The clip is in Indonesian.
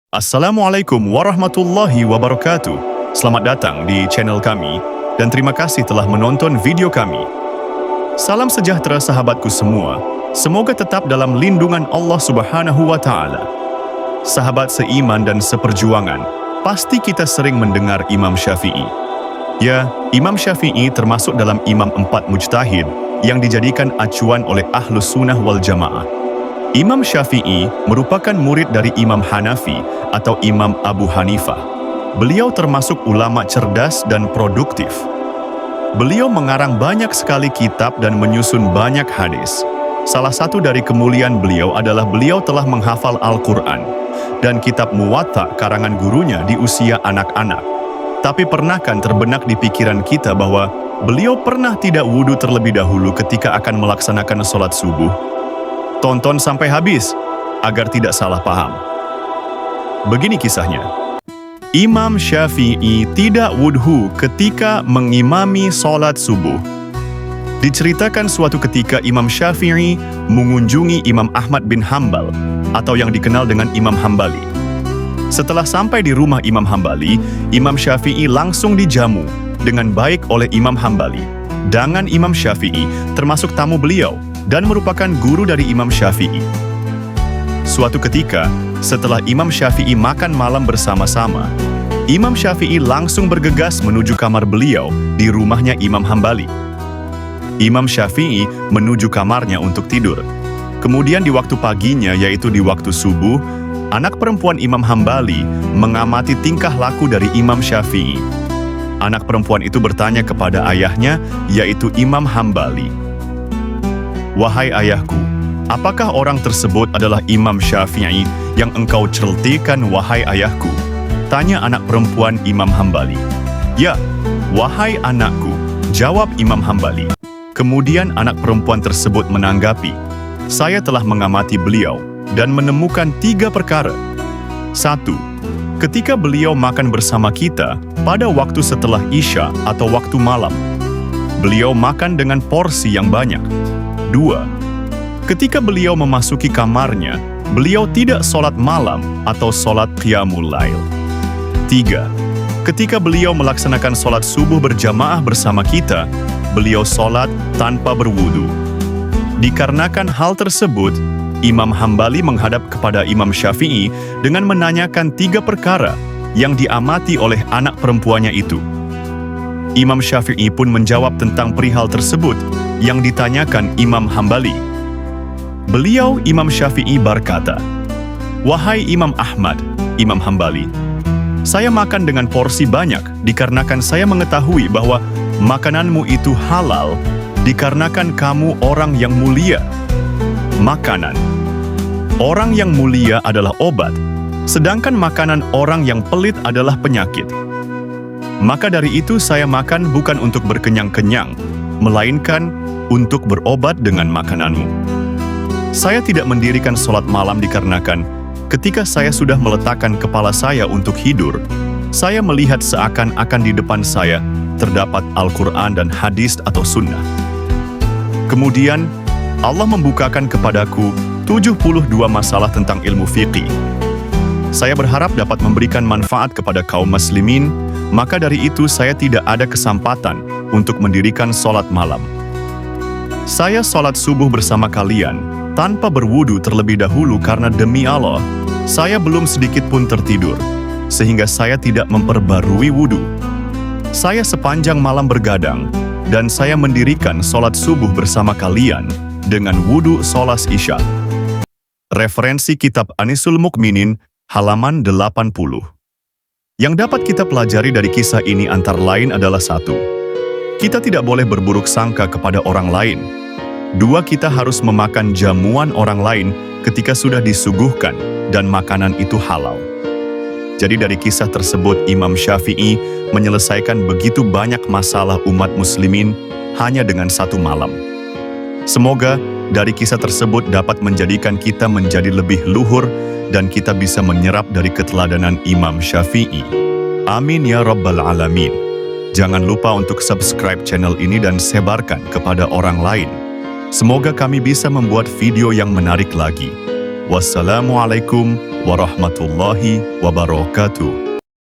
Assalamualaikum warahmatullahi wabarakatuh. Selamat datang di channel kami dan terima kasih telah menonton video kami. Salam sejahtera sahabatku semua. Semoga tetap dalam lindungan Allah Subhanahu wa Ta'ala. Sahabat seiman dan seperjuangan, pasti kita sering mendengar Imam Syafi'i. Ya, Imam Syafi'i termasuk dalam imam 4 mujtahid yang dijadikan acuan oleh Ahlus Sunnah wal Jamaah. Imam Syafi'i merupakan murid dari Imam Hanafi atau Imam Abu Hanifah. Beliau termasuk ulama cerdas dan produktif. Beliau mengarang banyak sekali kitab dan menyusun banyak hadis. Salah satu dari kemuliaan beliau adalah beliau telah menghafal Al-Quran dan kitab Muwatta karangan gurunya di usia anak-anak. Tapi pernahkah terbenak di pikiran kita bahwa beliau pernah tidak wudhu terlebih dahulu ketika akan melaksanakan sholat subuh? Tonton sampai habis, agar tidak salah paham. Begini kisahnya. Imam Syafi'i tidak wudhu ketika mengimami sholat subuh. Diceritakan suatu ketika Imam Syafi'i mengunjungi Imam Ahmad bin Hambal, atau yang dikenal dengan Imam Hambali. Setelah sampai di rumah Imam Hambali, Imam Syafi'i langsung dijamu dengan baik oleh Imam Hambali. Dengan Imam Syafi'i termasuk tamu beliau, dan merupakan guru dari Imam Syafi'i. Suatu ketika, setelah Imam Syafi'i makan malam bersama-sama, Imam Syafi'i langsung bergegas menuju kamar beliau di rumahnya Imam Hambali. Imam Syafi'i menuju kamarnya untuk tidur. Kemudian di waktu paginya, yaitu di waktu subuh, anak perempuan Imam Hambali mengamati tingkah laku dari Imam Syafi'i. Anak perempuan itu bertanya kepada ayahnya, yaitu Imam Hambali, "Wahai ayahku, apakah orang tersebut adalah Imam Syafi'i yang engkau celtikan, wahai ayahku?" Tanya anak perempuan Imam Hambali. "Ya, wahai anakku," jawab Imam Hambali. Kemudian anak perempuan tersebut menanggapi, "Saya telah mengamati beliau dan menemukan 3 perkara. 1. Ketika beliau makan bersama kita pada waktu setelah Isya atau waktu malam, beliau makan dengan porsi yang banyak. 2. Ketika beliau memasuki kamarnya, beliau tidak sholat malam atau sholat qiyamul lail. 3. Ketika beliau melaksanakan sholat subuh berjamaah bersama kita, beliau sholat tanpa berwudu." Dikarenakan hal tersebut, Imam Hambali menghadap kepada Imam Syafi'i dengan menanyakan 3 perkara yang diamati oleh anak perempuannya itu. Imam Syafi'i pun menjawab tentang perihal tersebut yang ditanyakan Imam Hambali. Beliau Imam Syafi'i berkata, "Wahai Imam Ahmad, Imam Hambali, saya makan dengan porsi banyak dikarenakan saya mengetahui bahwa makananmu itu halal dikarenakan kamu orang yang mulia. Makanan orang yang mulia adalah obat, sedangkan makanan orang yang pelit adalah penyakit. Maka dari itu saya makan bukan untuk berkenyang-kenyang, melainkan untuk berobat dengan makananmu. Saya tidak mendirikan sholat malam dikarenakan ketika saya sudah meletakkan kepala saya untuk tidur, saya melihat seakan-akan di depan saya terdapat Al-Quran dan hadis atau sunnah. Kemudian, Allah membukakan kepadaku 72 masalah tentang ilmu fiqih. Saya berharap dapat memberikan manfaat kepada kaum muslimin, maka dari itu saya tidak ada kesempatan untuk mendirikan sholat malam. Saya sholat subuh bersama kalian tanpa berwudu terlebih dahulu karena demi Allah, saya belum sedikit pun tertidur, sehingga saya tidak memperbarui wudu. Saya sepanjang malam bergadang, dan saya mendirikan sholat subuh bersama kalian dengan wudu sholat isya." Referensi Kitab Anisul Mukminin, halaman 80. Yang dapat kita pelajari dari kisah ini antara lain adalah 1. Kita tidak boleh berburuk sangka kepada orang lain. 2. Kita harus memakan jamuan orang lain ketika sudah disuguhkan dan makanan itu halal. Jadi dari kisah tersebut Imam Syafi'i menyelesaikan begitu banyak masalah umat muslimin hanya dengan 1 malam. Semoga dari kisah tersebut dapat menjadikan kita menjadi lebih luhur dan kita bisa menyerap dari keteladanan Imam Syafi'i. Amin ya Rabbal Alamin. Jangan lupa untuk subscribe channel ini dan sebarkan kepada orang lain. Semoga kami bisa membuat video yang menarik lagi. Wassalamualaikum warahmatullahi wabarakatuh.